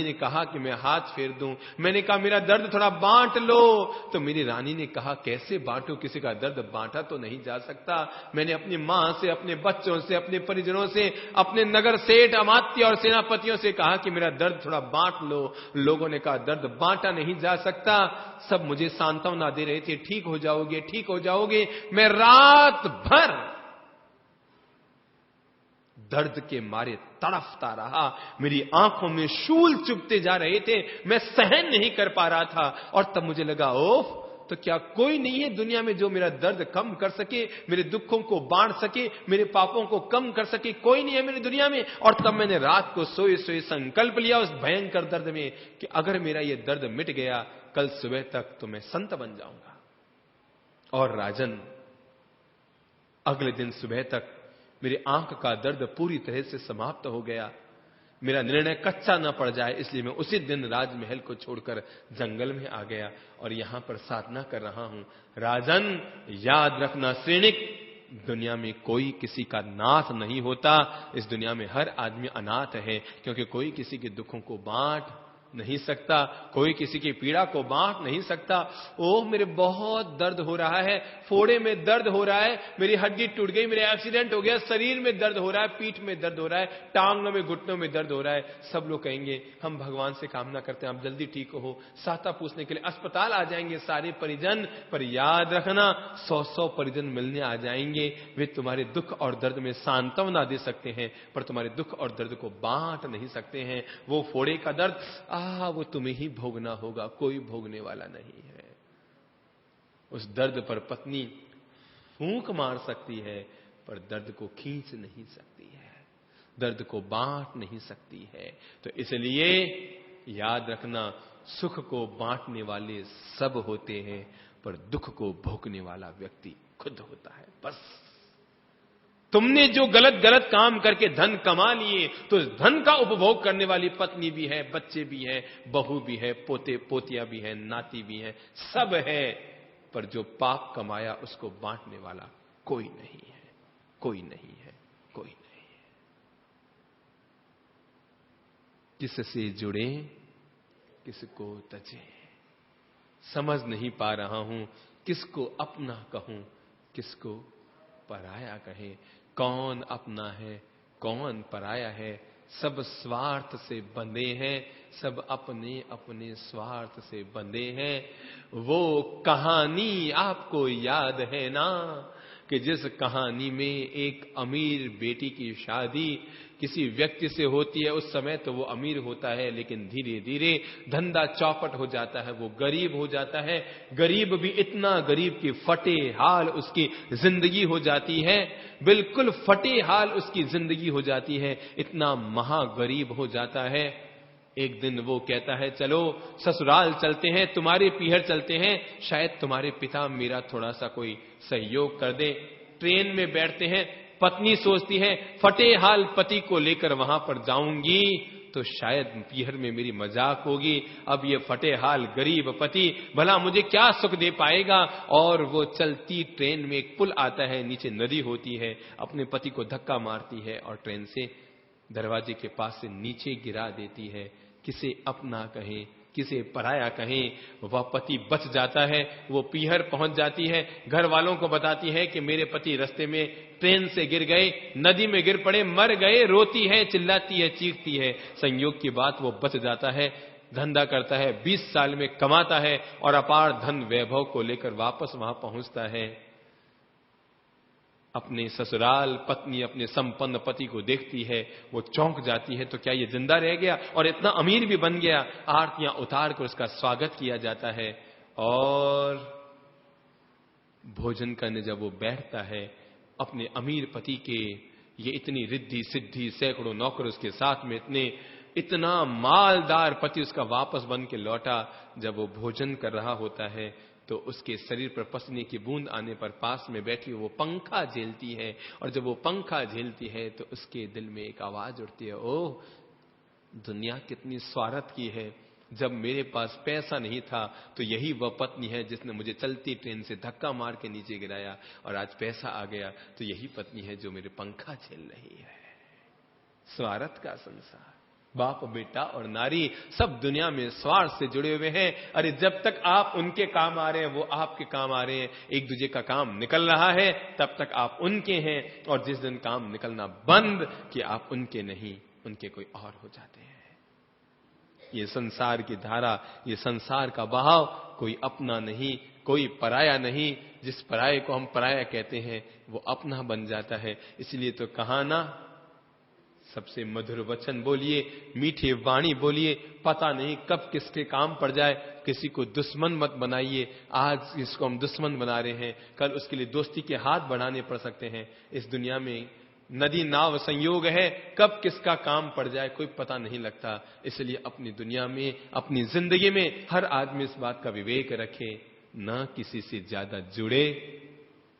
ने कहा कि मैं हाथ फेर दूं। मैंने कहा मेरा दर्द थोड़ा बांट लो, तो मेरी रानी ने कहा कैसे बांटो, किसी का दर्द बांटा तो नहीं जा सकता। मैंने अपनी मां से, अपने बच्चों से, अपने परिजनों से, अपने नगर सेठ, अमात्य और सेनापतियों से कहा कि मेरा दर्द थोड़ा बांट लो। लोगों ने कहा दर्द बांटा नहीं जा सकता। सब मुझे सांत्वना दे रहे थे, ठीक हो जाओगे, ठीक हो जाओगे। मैं रात भर दर्द के मारे तड़फता रहा। मेरी आंखों में शूल चुभते जा रहे थे, मैं सहन नहीं कर पा रहा था। और तब मुझे लगा ओह, तो क्या कोई नहीं है दुनिया में जो मेरा दर्द कम कर सके, मेरे दुखों को बांट सके, मेरे पापों को कम कर सके? कोई नहीं है मेरी दुनिया में। और तब मैंने रात को सोए सोए संकल्प लिया उस भयंकर दर्द में कि अगर मेरा ये दर्द मिट गया कल सुबह तक तो मैं संत बन जाऊंगा। और राजन, अगले दिन सुबह तक मेरी आंख का दर्द पूरी तरह से समाप्त हो गया। मेरा निर्णय कच्चा न पड़ जाए, इसलिए मैं उसी दिन राजमहल को छोड़कर जंगल में आ गया और यहां पर साधना कर रहा हूं। राजन, याद रखना सैनिक, दुनिया में कोई किसी का नाथ नहीं होता। इस दुनिया में हर आदमी अनाथ है, क्योंकि कोई किसी के दुखों को बांट नहीं सकता, कोई किसी की पीड़ा को बांट नहीं सकता। ओह, मेरे बहुत दर्द हो रहा है, फोड़े में दर्द हो रहा है, मेरी हड्डी टूट गई, मेरे एक्सीडेंट हो गया, शरीर में दर्द हो रहा है, पीठ में दर्द हो रहा है, टांगों में, घुटनों में दर्द हो रहा है। सब लोग कहेंगे, हम भगवान से कामना करते हैं आप जल्दी ठीक हो। सहायता पूछने के लिए अस्पताल आ जाएंगे सारे परिजन, पर याद रखना 100 परिजन मिलने आ जाएंगे। वे तुम्हारे दुख और दर्द में सांत्वना दे सकते हैं, पर तुम्हारे दुख और दर्द को बांट नहीं सकते हैं। वो फोड़े का दर्द वो तुम्हें ही भोगना होगा, कोई भोगने वाला नहीं है। उस दर्द पर पत्नी फूंक मार सकती है, पर दर्द को खींच नहीं सकती है, दर्द को बांट नहीं सकती है। तो इसलिए याद रखना, सुख को बांटने वाले सब होते हैं, पर दुख को भोगने वाला व्यक्ति खुद होता है। बस तुमने जो गलत गलत काम करके धन कमा लिए, तो धन का उपभोग करने वाली पत्नी भी है, बच्चे भी है, बहू भी है, पोते पोतिया भी है, नाती भी है, सब है। पर जो पाप कमाया उसको बांटने वाला कोई नहीं है, कोई नहीं है, कोई नहीं है। किससे जुड़े, किसको तजे, समझ नहीं पा रहा हूं। किसको अपना कहूं, किसको पराया कहे। कौन अपना है, कौन पराया है? सब स्वार्थ से बंधे हैं, सब अपने अपने स्वार्थ से बंधे हैं। वो कहानी आपको याद है ना, कि जिस कहानी में एक अमीर बेटी की शादी किसी व्यक्ति से होती है। उस समय तो वो अमीर होता है, लेकिन धीरे धीरे धंधा चौपट हो जाता है, वो गरीब हो जाता है। गरीब भी इतना गरीब कि फटे हाल उसकी जिंदगी हो जाती है, बिल्कुल फटे हाल उसकी जिंदगी हो जाती है, इतना महागरीब हो जाता है। एक दिन वो कहता है चलो ससुराल चलते हैं, तुम्हारे पीहर चलते हैं, शायद तुम्हारे पिता मेरा थोड़ा सा कोई सहयोग कर दे। ट्रेन में बैठते हैं, पत्नी सोचती है फटे हाल पति को लेकर वहां पर जाऊंगी तो शायद पीहर में मेरी मजाक होगी। अब ये फटे हाल गरीब पति भला मुझे क्या सुख दे पाएगा। और वो चलती ट्रेन में एक पुल आता है, नीचे नदी होती है, अपने पति को धक्का मारती है और ट्रेन से दरवाजे के पास से नीचे गिरा देती है। किसे अपना कहें, किसे पराया कहें। वह पति बच जाता है, वो पीहर पहुंच जाती है, घर वालों को बताती है कि मेरे पति रास्ते में ट्रेन से गिर गए, नदी में गिर पड़े, मर गए। रोती है, चिल्लाती है, चीखती है। संयोग की बात वो बच जाता है, धंधा करता है, 20 साल में कमाता है और अपार धन वैभव को लेकर वापस वहां पहुंचता है। अपने ससुराल पत्नी अपने संपन्न पति को देखती है, वो चौंक जाती है, तो क्या ये जिंदा रह गया और इतना अमीर भी बन गया। आरतियां उतार कर उसका स्वागत किया जाता है और भोजन करने जब वो बैठता है, अपने अमीर पति के ये इतनी रिद्धि सिद्धि, सैकड़ों नौकर उसके साथ में, इतना मालदार पति उसका वापस बन के लौटा। जब वो भोजन कर रहा होता है तो उसके शरीर पर पसीने की बूंद आने पर पास में बैठी वो पंखा झेलती है, और जब वो पंखा झेलती है तो उसके दिल में एक आवाज उठती है, ओह दुनिया कितनी स्वार्थ की है। जब मेरे पास पैसा नहीं था तो यही वह पत्नी है जिसने मुझे चलती ट्रेन से धक्का मार के नीचे गिराया, और आज पैसा आ गया तो यही पत्नी है जो मेरे पंखा झेल रही है। स्वार्थ का संसार, बाप बेटा और नारी सब दुनिया में स्वार्थ से जुड़े हुए हैं। अरे जब तक आप उनके काम आ रहे हैं, वो आपके काम आ रहे हैं, एक दूसरे का काम निकल रहा है, तब तक आप उनके हैं। और जिस दिन काम निकलना बंद कि आप उनके नहीं, उनके कोई और हो जाते हैं। ये संसार की धारा, ये संसार का बहाव, कोई अपना नहीं, कोई पराया नहीं। जिस पराये को हम पराया कहते हैं वो अपना बन जाता है। इसलिए तो कहा ना, सबसे मधुर वचन बोलिए, मीठे वाणी बोलिए, पता नहीं कब किसके काम पड़ जाए। किसी को दुश्मन मत बनाइए। आज इसको हम दुश्मन बना रहे हैं, कल उसके लिए दोस्ती के हाथ बढ़ाने पड़ सकते हैं। इस दुनिया में नदी नाव संयोग है, कब किसका काम पड़ जाए कोई पता नहीं लगता। इसलिए अपनी दुनिया में, अपनी जिंदगी में हर आदमी इस बात का विवेक रखे, न किसी से ज्यादा जुड़े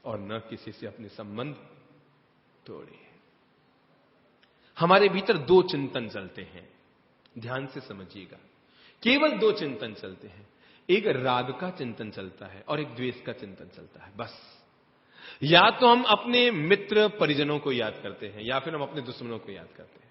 और न किसी से अपने संबंध तोड़े। हमारे भीतर दो चिंतन चलते हैं, ध्यान से समझिएगा। केवल दो चिंतन चलते हैं, एक राग का चिंतन चलता है और एक द्वेष का चिंतन चलता है, बस। या तो हम अपने मित्र परिजनों को याद करते हैं या फिर हम अपने दुश्मनों को याद करते हैं।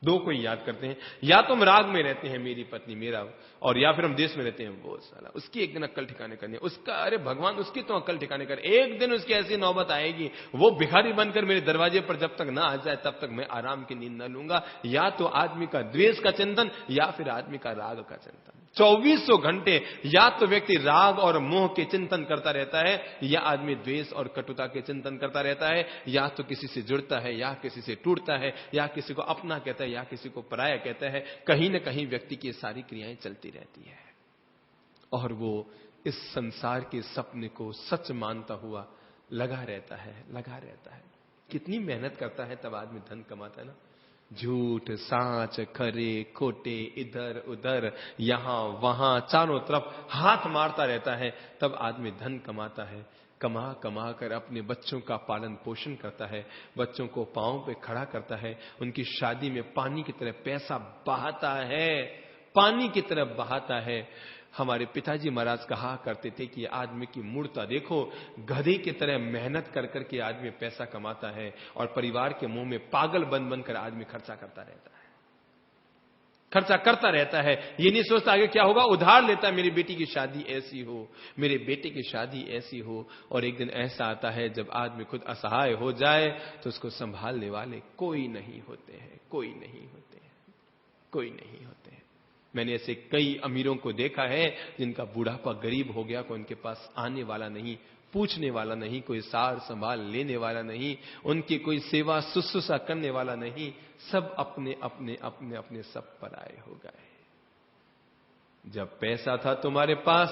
दो को याद करते हैं। या तो हम राग में रहते हैं, मेरी पत्नी मेरा, और या फिर हम देश में रहते हैं, वो साला उसकी एक दिन अक्ल ठिकाने करनी है, उसका, अरे भगवान उसकी तो अक्ल ठिकाने कर। एक दिन उसकी ऐसी नौबत आएगी, वो भिखारी बनकर मेरे दरवाजे पर जब तक ना आ जाए तब तक मैं आराम की नींद न लूंगा। या तो आदमी का द्वेष का चिंतन या फिर आदमी का राग का चिंतन। 2400 घंटे या तो व्यक्ति राग और मोह के चिंतन करता रहता है, या आदमी द्वेष और कटुता के चिंतन करता रहता है। या तो किसी से जुड़ता है या किसी से टूटता है, या किसी को अपना कहता है या किसी को पराया कहता है। कहीं न कहीं व्यक्ति की सारी क्रियाएं चलती रहती है और वो इस संसार के सपने को सच मानता हुआ लगा रहता है। कितनी मेहनत करता है तब आदमी धन कमाता है ना। झूठ साच खरे खोटे, इधर उधर यहां वहां चारों तरफ हाथ मारता रहता है, तब आदमी धन कमाता है। कमा कर अपने बच्चों का पालन पोषण करता है, बच्चों को पांव पे खड़ा करता है, उनकी शादी में पानी की तरह पैसा बहाता है, पानी की तरह बहाता है। हमारे पिताजी महाराज कहा करते थे कि आदमी की मूर्ता देखो, गधे की तरह मेहनत कर करके आदमी पैसा कमाता है और परिवार के मुंह में पागल बन कर आदमी खर्चा करता रहता है। ये नहीं सोचता आगे क्या होगा, उधार लेता है, मेरी बेटी की शादी ऐसी हो, मेरे बेटे की शादी ऐसी हो। और एक दिन ऐसा आता है जब आदमी खुद असहाय हो जाए तो उसको संभालने वाले कोई नहीं होते हैं। मैंने ऐसे कई अमीरों को देखा है जिनका बुढ़ापा गरीब हो गया, कोई उनके पास आने वाला नहीं, पूछने वाला नहीं, कोई सार संभाल लेने वाला नहीं, उनकी कोई सेवा शुश्रूषा करने वाला नहीं। सब अपने अपने सब पराये हो गए। जब पैसा था तुम्हारे पास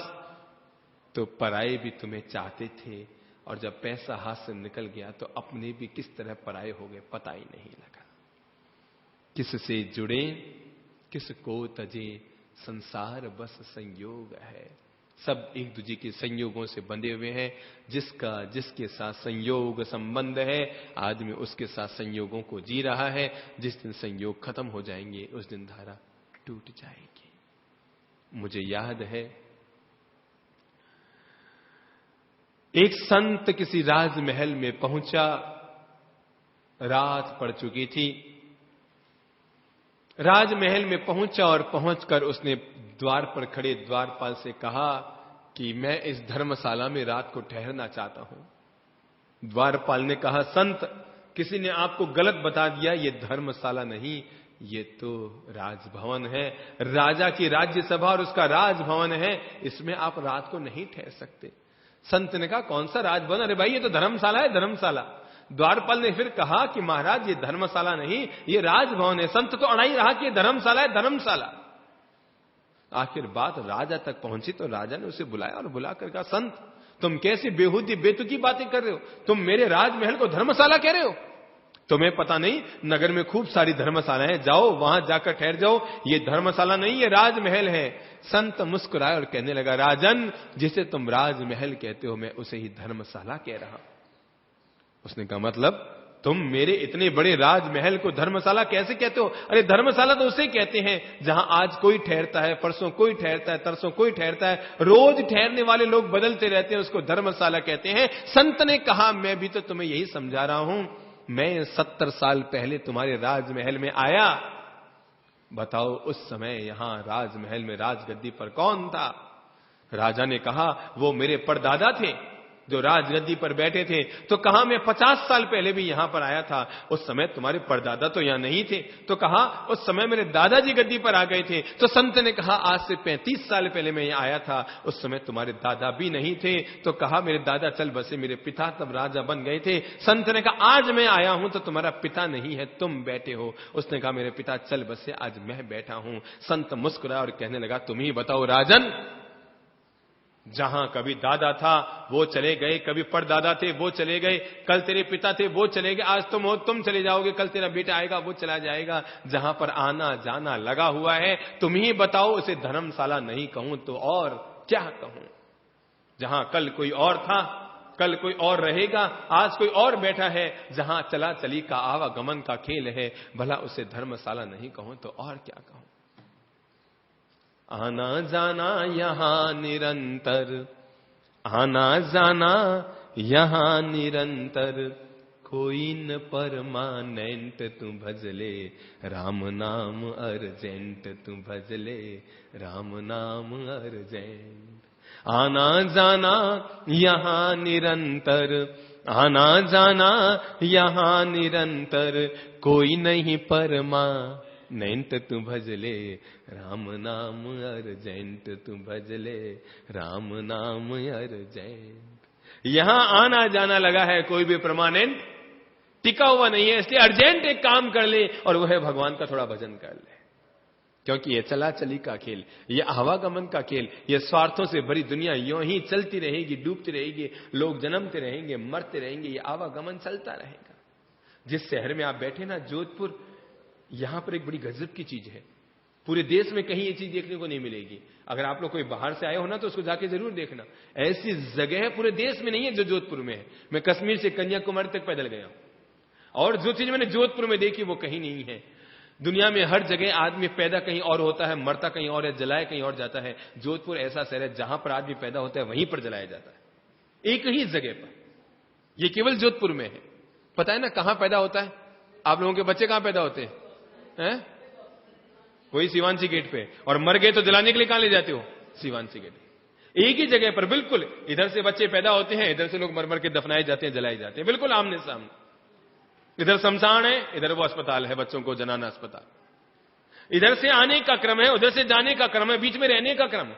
तो पराये भी तुम्हें चाहते थे, और जब पैसा हाथ से निकल गया तो अपने भी किस तरह पराये हो गए पता ही नहीं लगा। किससे जुड़े किसको तजे, संसार बस संयोग है। सब एक दूसरे के संयोगों से बंधे हुए हैं। जिसका जिसके साथ संयोग संबंध है, आदमी उसके साथ संयोगों को जी रहा है। जिस दिन संयोग खत्म हो जाएंगे उस दिन धारा टूट जाएगी। मुझे याद है एक संत किसी राजमहल में पहुंचा, रात पड़ चुकी थी। राजमहल में पहुंचा और पहुंचकर उसने द्वार पर खड़े द्वारपाल से कहा कि मैं इस धर्मशाला में रात को ठहरना चाहता हूं। द्वारपाल ने कहा, संत, किसी ने आपको गलत बता दिया, ये धर्मशाला नहीं, ये तो राजभवन है। राजा की राज्यसभा और उसका राजभवन है, इसमें आप रात को नहीं ठहर सकते। संत ने कहा, कौन सा राजभवन? अरे भाई ये तो धर्मशाला है, धर्मशाला। द्वारपाल ने फिर कहा कि महाराज ये धर्मशाला नहीं, ये राजभवन है। संत तो अड़ा ही रहा कि ये धर्मशाला है, धर्मशाला। आखिर बात राजा तक पहुंची तो राजा ने उसे बुलाया और बुलाकर कहा, संत, तुम कैसी बेहूदी बेतुकी बातें कर रहे हो? तुम मेरे राजमहल को धर्मशाला कह रहे हो? तुम्हें पता नहीं नगर में खूब सारी धर्मशालाएं हैं, जाओ वहां जाकर ठहर जाओ। ये धर्मशाला नहीं, ये राजमहल है। संत मुस्कुराया और कहने लगा, राजन, जिसे तुम राजमहल कहते हो मैं उसे ही धर्मशाला कह रहा हूं। उसने कहा, मतलब तुम मेरे इतने बड़े राजमहल को धर्मशाला कैसे कहते हो? अरे धर्मशाला तो उसे कहते हैं जहां आज कोई ठहरता है, परसों कोई ठहरता है, तरसों कोई ठहरता है, रोज ठहरने वाले लोग बदलते रहते हैं, उसको धर्मशाला कहते हैं। संत ने कहा, मैं भी तो तुम्हें यही समझा रहा हूं। मैं 70 साल पहले तुम्हारे राजमहल में आया, बताओ उस समय यहां राजमहल में राजगद्दी पर कौन था? राजा ने कहा वो मेरे परदादा थे जो राजगद्दी पर बैठे थे। तो कहा मैं 50 साल पहले भी यहां पर आया था, उस समय तुम्हारे परदादा तो यहां नहीं थे। तो कहा उस समय मेरे दादाजी गद्दी पर आ गए थे। तो संत ने कहा आज से 35 साल पहले मैं यहां आया था, उस समय तुम्हारे दादा भी नहीं थे। तो कहा मेरे दादा चल बसे, मेरे पिता तब राजा बन गए थे। संत ने कहा आज मैं आया हूं तो तुम्हारा पिता नहीं है, तुम बैठे हो। उसने कहा मेरे पिता चल बसे, आज मैं बैठा हूं। संत मुस्कुराया और कहने लगा तुम ही बताओ राजन, जहां कभी दादा था वो चले गए, कभी परदादा थे वो चले गए, कल तेरे पिता थे वो चले गए, आज तुम हो तुम चले जाओगे, कल तेरा बेटा आएगा वो चला जाएगा। जहां पर आना जाना लगा हुआ है, तुम ही बताओ उसे धर्मशाला नहीं कहूं तो और क्या कहूं? जहां कल कोई और था, कल कोई और रहेगा, आज कोई और बैठा है। जहां चला चली का आवागमन का खेल है, भला उसे धर्मशाला नहीं कहूं तो और क्या कहूं? आना जाना यहां निरंतर, आना जाना यहां निरंतर, कोई न परमानेंट तू भजले, राम नाम अर्जेंट तू भजले, राम नाम अर्जेंट। आना जाना यहां निरंतर, आना जाना यहां निरंतर, कोई नहीं परमानेंट तू भजले, राम नाम अर्जेंट तू भजले, राम नाम अर्जेंट। यहां आना जाना लगा है, कोई भी परमानेंट टिका हुआ नहीं है, इसलिए अर्जेंट एक काम कर ले और वह है भगवान का थोड़ा भजन कर ले। क्योंकि ये चला चली का खेल, ये आवागमन का खेल, ये स्वार्थों से भरी दुनिया यूं ही चलती रहेगी, डूबती रहेगी, लोग जन्मते रहेंगे, मरते रहेंगे, ये आवागमन चलता रहेगा। जिस शहर में आप बैठे ना, जोधपुर, यहां पर एक बड़ी गजब की चीज है, पूरे देश में कहीं ये चीज देखने को नहीं मिलेगी। अगर आप लोग कोई बाहर से आए हो ना तो उसको जाके जरूर देखना। ऐसी जगह पूरे देश में नहीं है जो जोधपुर में है। मैं कश्मीर से कन्याकुमारी तक पैदल गया और जो चीज मैंने जोधपुर में देखी वो कहीं नहीं है। दुनिया में हर जगह आदमी पैदा कहीं और होता है, मरता कहीं और है, जलाया कहीं और जाता है। जोधपुर ऐसा शहर है जहां पर आदमी पैदा होता है वहीं पर जलाया जाता है, एक ही जगह पर। ये केवल जोधपुर में है। पता है ना कहां पैदा होता है? आप लोगों के बच्चे कहां पैदा होते हैं? वही सिवानसी गेट पे। और मर गए तो जलाने के लिए कहां ले जाते हो? सिवानसी गेट। एक ही जगह पर बिल्कुल, इधर से बच्चे पैदा होते हैं, इधर से लोग मर मर के दफनाए जाते हैं, जलाए जाते हैं, बिल्कुल आमने सामने। इधर शमशान है, इधर वो अस्पताल है, बच्चों को जनाना अस्पताल। इधर से आने का क्रम है, उधर से जाने का क्रम है, बीच में रहने का क्रम है।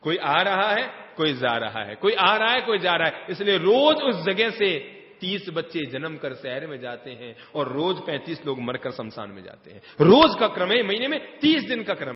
कोई आ रहा है, कोई जा रहा है, कोई आ रहा है, कोई जा रहा है। इसलिए रोज उस जगह से 30 बच्चे जन्म कर शहर में जाते हैं और रोज 35 लोग मरकर शमशान में जाते हैं। रोज का क्रम है, महीने में 30 दिन का क्रम।